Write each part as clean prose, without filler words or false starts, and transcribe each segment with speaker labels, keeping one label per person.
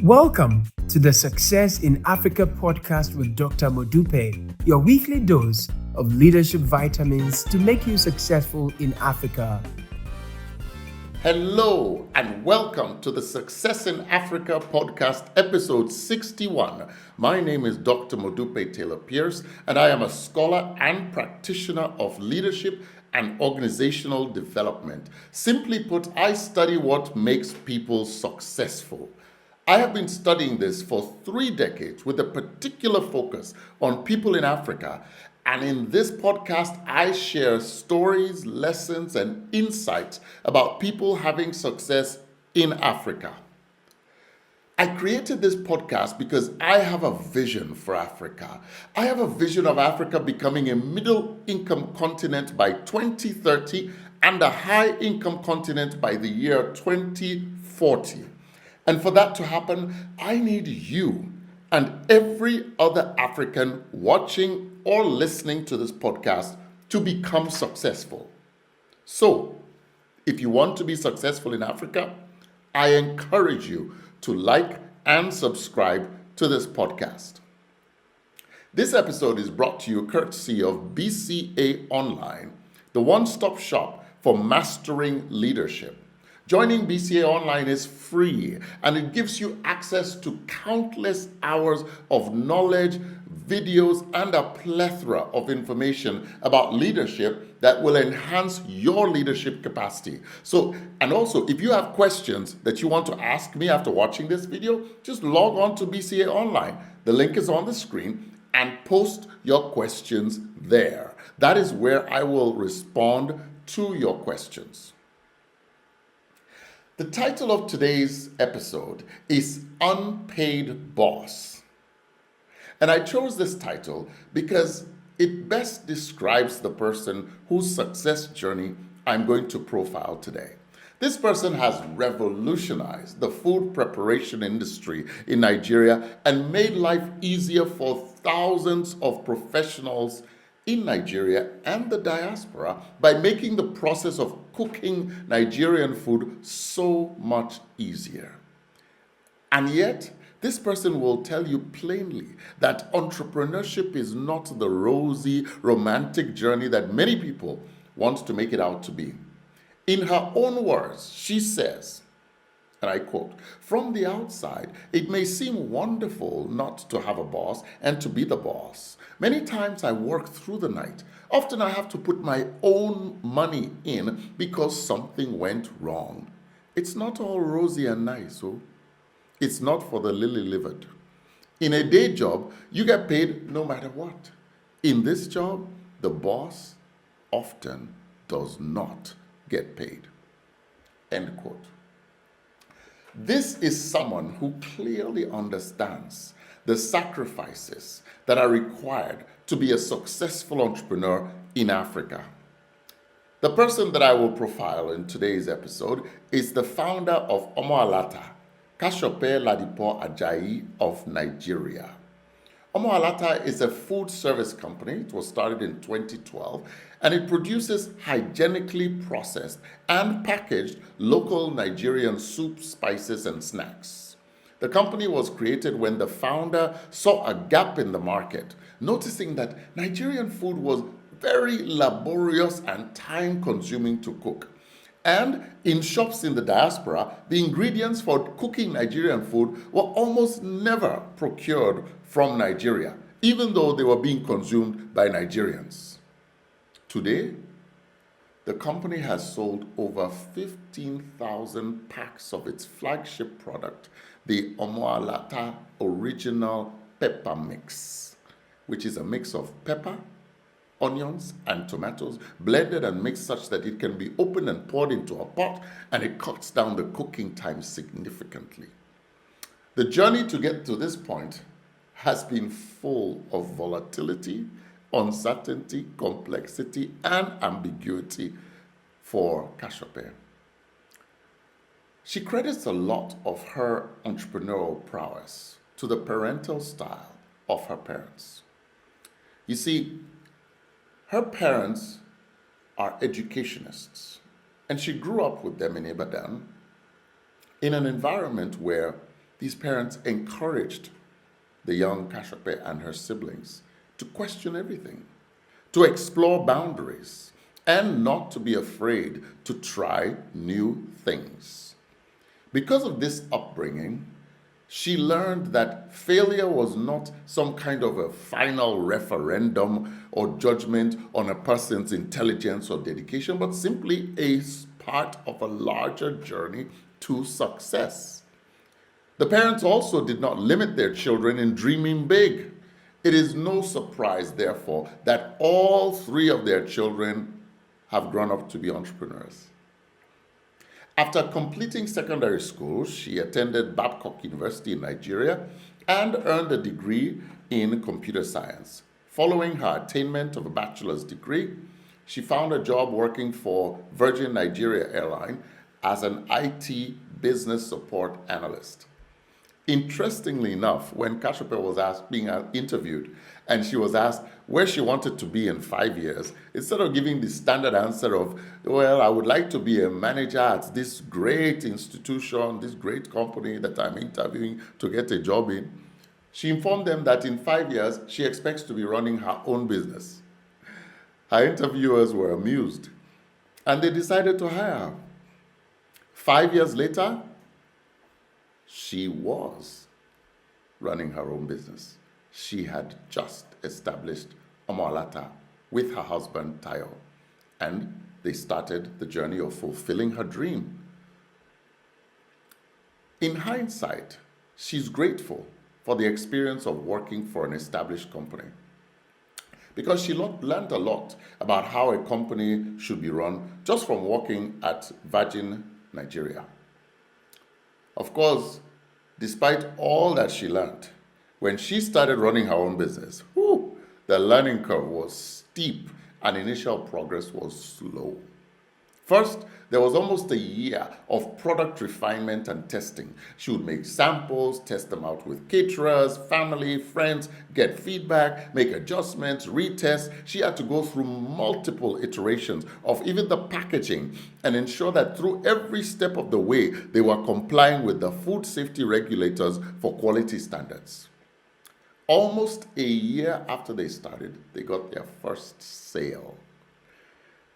Speaker 1: Welcome to the Success in Africa podcast with Dr. Modupe, your weekly dose of leadership vitamins to make you successful in Africa.
Speaker 2: Hello and welcome to the Success in Africa podcast, episode 61. My name is Dr. Modupe Taylor Pierce, and I am a scholar and practitioner of leadership and organizational development. Simply put, I study what makes people successful. I have been studying this for 3 decades with a particular focus on people in Africa. And in this podcast, I share stories, lessons, and insights about people having success in Africa. I created this podcast because I have a vision for Africa. I have a vision of Africa becoming a middle-income continent by 2030 and a high-income continent by the year 2040. And for that to happen, I need you and every other African watching or listening to this podcast to become successful. So, if you want to be successful in Africa, I encourage you to like and subscribe to this podcast. This episode is brought to you courtesy of BCA Online, the one-stop shop for mastering leadership. Joining BCA Online is free, and it gives you access to countless hours of knowledge, videos, and a plethora of information about leadership that will enhance your leadership capacity. And also, if you have questions that you want to ask me after watching this video, just log on to BCA Online. The link is on the screen, and post your questions there. That is where I will respond to your questions. The title of today's episode is Unpaid Boss. And I chose this title because it best describes the person whose success journey I'm going to profile today. This person has revolutionized the food preparation industry in Nigeria and made life easier for thousands of professionals in Nigeria and the diaspora by making the process of cooking Nigerian food so much easier. And yet, this person will tell you plainly that entrepreneurship is not the rosy, romantic journey that many people want to make it out to be. In her own words, she says, and I quote, "From the outside, it may seem wonderful not to have a boss and to be the boss. Many times I work through the night. Often I have to put my own money in because something went wrong. It's not all rosy and nice, oh. It's not for the lily-livered. In a day job, you get paid no matter what. In this job, the boss often does not get paid." End quote. This is someone who clearly understands the sacrifices that are required to be a successful entrepreneur in Africa. The person that I will profile in today's episode is the founder of Alata, Kasope Ladipo-Adjai of Nigeria. Alata is a food service company. It was started in 2012, and it produces hygienically processed and packaged local Nigerian soups, spices, and snacks. The company was created when the founder saw a gap in the market, noticing that Nigerian food was very laborious and time-consuming to cook. And in shops in the diaspora, the ingredients for cooking Nigerian food were almost never procured from Nigeria, even though they were being consumed by Nigerians. Today, the company has sold over 15,000 packs of its flagship product, the Alata Original Pepper Mix, which is a mix of pepper, onions, and tomatoes blended and mixed such that it can be opened and poured into a pot, and it cuts down the cooking time significantly. The journey to get to this point has been full of volatility, uncertainty, complexity, and ambiguity for Kasope. She credits a lot of her entrepreneurial prowess to the parental style of her parents. You see, her parents are educationists, and she grew up with them in Ibadan in an environment where These parents encouraged the young Kasope and her siblings to question everything, to explore boundaries, and not to be afraid to try new things. Because of this upbringing, she learned that failure was not some kind of a final referendum or judgment on a person's intelligence or dedication, but simply a part of a larger journey to success. The parents also did not limit their children in dreaming big. It is no surprise, therefore, that all three of their children have grown up to be entrepreneurs. After completing secondary school, she attended Babcock University in Nigeria and earned a degree in computer science. Following her attainment of a bachelor's degree, she found a job working for Virgin Nigeria Airline as an IT business support analyst. Interestingly enough, when Kasope was being interviewed and she was asked where she wanted to be in 5 years, instead of giving the standard answer of, well, I would like to be a manager at this great institution, this great company that I'm interviewing to get a job in, she informed them that in 5 years, she expects to be running her own business. Her interviewers were amused and they decided to hire her. 5 years later, she was running her own business. She had just established Alata with her husband, Tayo, and they started the journey of fulfilling her dream. In hindsight, she's grateful for the experience of working for an established company because she learned a lot about how a company should be run just from working at Virgin Nigeria. Of course, despite all that she learned, when she started running her own business, the learning curve was steep and initial progress was slow. First, there was almost a year of product refinement and testing. She would make samples, test them out with caterers, family, friends, get feedback, make adjustments, retest. She had to go through multiple iterations of even the packaging and ensure that through every step of the way, they were complying with the food safety regulators for quality standards. Almost a year after they started, they got their first sale.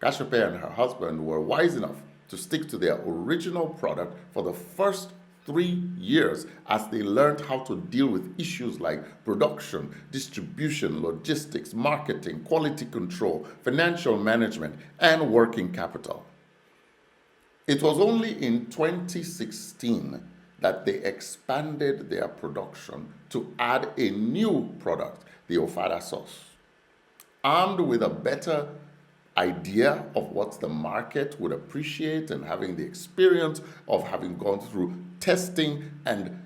Speaker 2: Kasope and her husband were wise enough to stick to their original product for the first 3 years as they learned how to deal with issues like production, distribution, logistics, marketing, quality control, financial management, and working capital. It was only in 2016 that they expanded their production to add a new product, the Ofada sauce. Armed with a better idea of what the market would appreciate and having the experience of having gone through testing and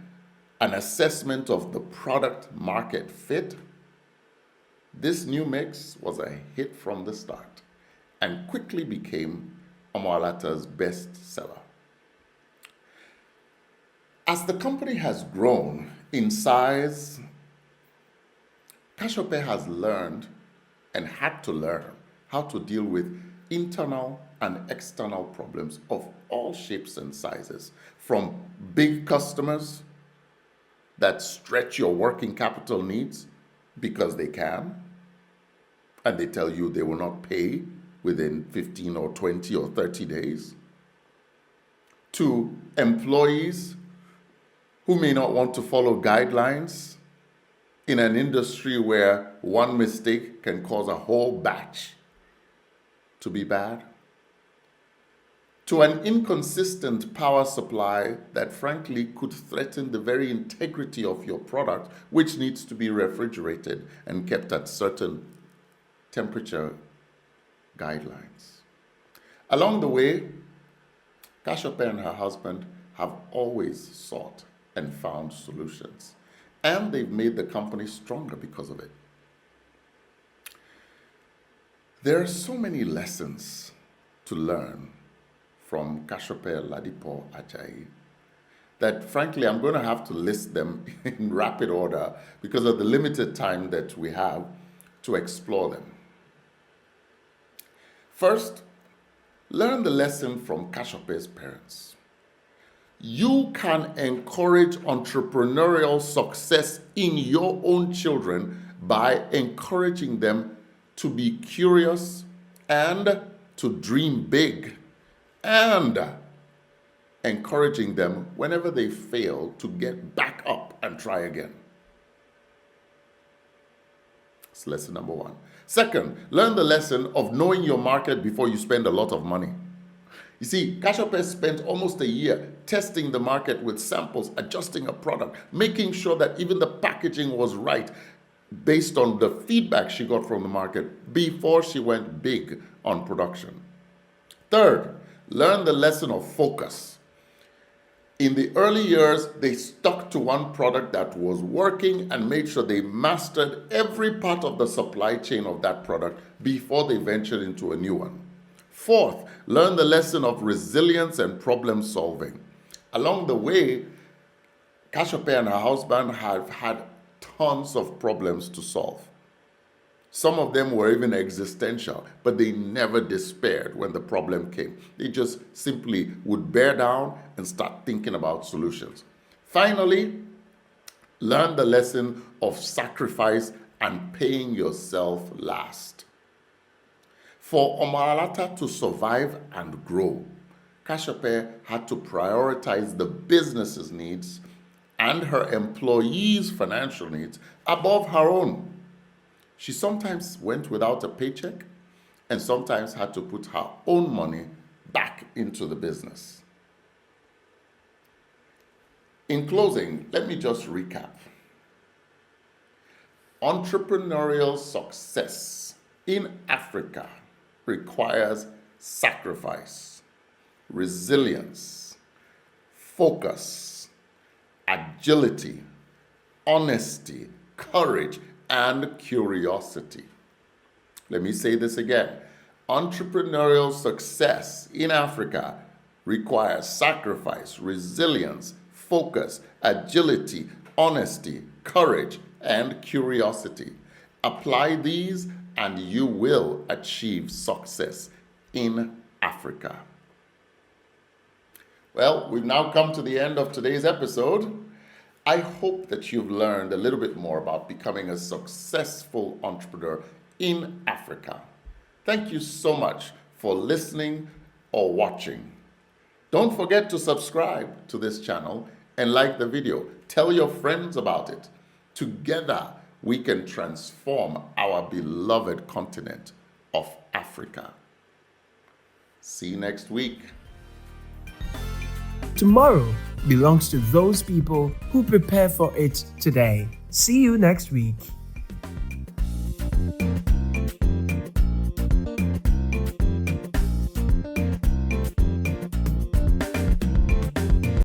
Speaker 2: an assessment of the product market fit, this new mix was a hit from the start and quickly became Alata's best seller. As the company has grown in size, Kasope has learned and had to learn how to deal with internal and external problems of all shapes and sizes, from big customers that stretch your working capital needs because they can, and they tell you they will not pay within 15 or 20 or 30 days, to employees who may not want to follow guidelines in an industry where one mistake can cause a whole batch to be bad, to an inconsistent power supply that frankly could threaten the very integrity of your product, which needs to be refrigerated and kept at certain temperature guidelines. Along the way, Kasope and her husband have always sought and found solutions, and they've made the company stronger because of it. There are so many lessons to learn from Kasope Ladipo-Adjai that frankly I'm going to have to list them in rapid order because of the limited time that we have to explore them. First, learn the lesson from Kasope's parents. You can encourage entrepreneurial success in your own children by encouraging them to be curious and to dream big, and encouraging them whenever they fail to get back up and try again. That's lesson number one. Second, learn the lesson of knowing your market before you spend a lot of money. You see, Kasope spent almost a year testing the market with samples, adjusting a product, making sure that even the packaging was right based on the feedback she got from the market before she went big on production. Third, learn the lesson of focus. In the early years, they stuck to one product that was working and made sure they mastered every part of the supply chain of that product before they ventured into a new one. Fourth, learn the lesson of resilience and problem solving. Along the way, Kasope and her husband have had tons of problems to solve. Some of them were even existential, but they never despaired when the problem came. They just simply would bear down and start thinking about solutions. Finally, learn the lesson of sacrifice and paying yourself last. For Alata to survive and grow, Kasope had to prioritize the business's needs and her employees' financial needs above her own. She sometimes went without a paycheck and sometimes had to put her own money back into the business. In closing, let me just recap. Entrepreneurial success in Africa requires sacrifice, resilience, focus, agility, honesty, courage, and curiosity. Let me say this again. Entrepreneurial success in Africa requires sacrifice, resilience, focus, agility, honesty, courage, and curiosity. Apply these and you will achieve success in Africa. Well, we've now come to the end of today's episode. I hope that you've learned a little bit more about becoming a successful entrepreneur in Africa. Thank you so much for listening or watching. Don't forget to subscribe to this channel and like the video. Tell your friends about it. Together, we can transform our beloved continent of Africa. See you next week.
Speaker 1: Tomorrow belongs to those people who prepare for it today. See you next week.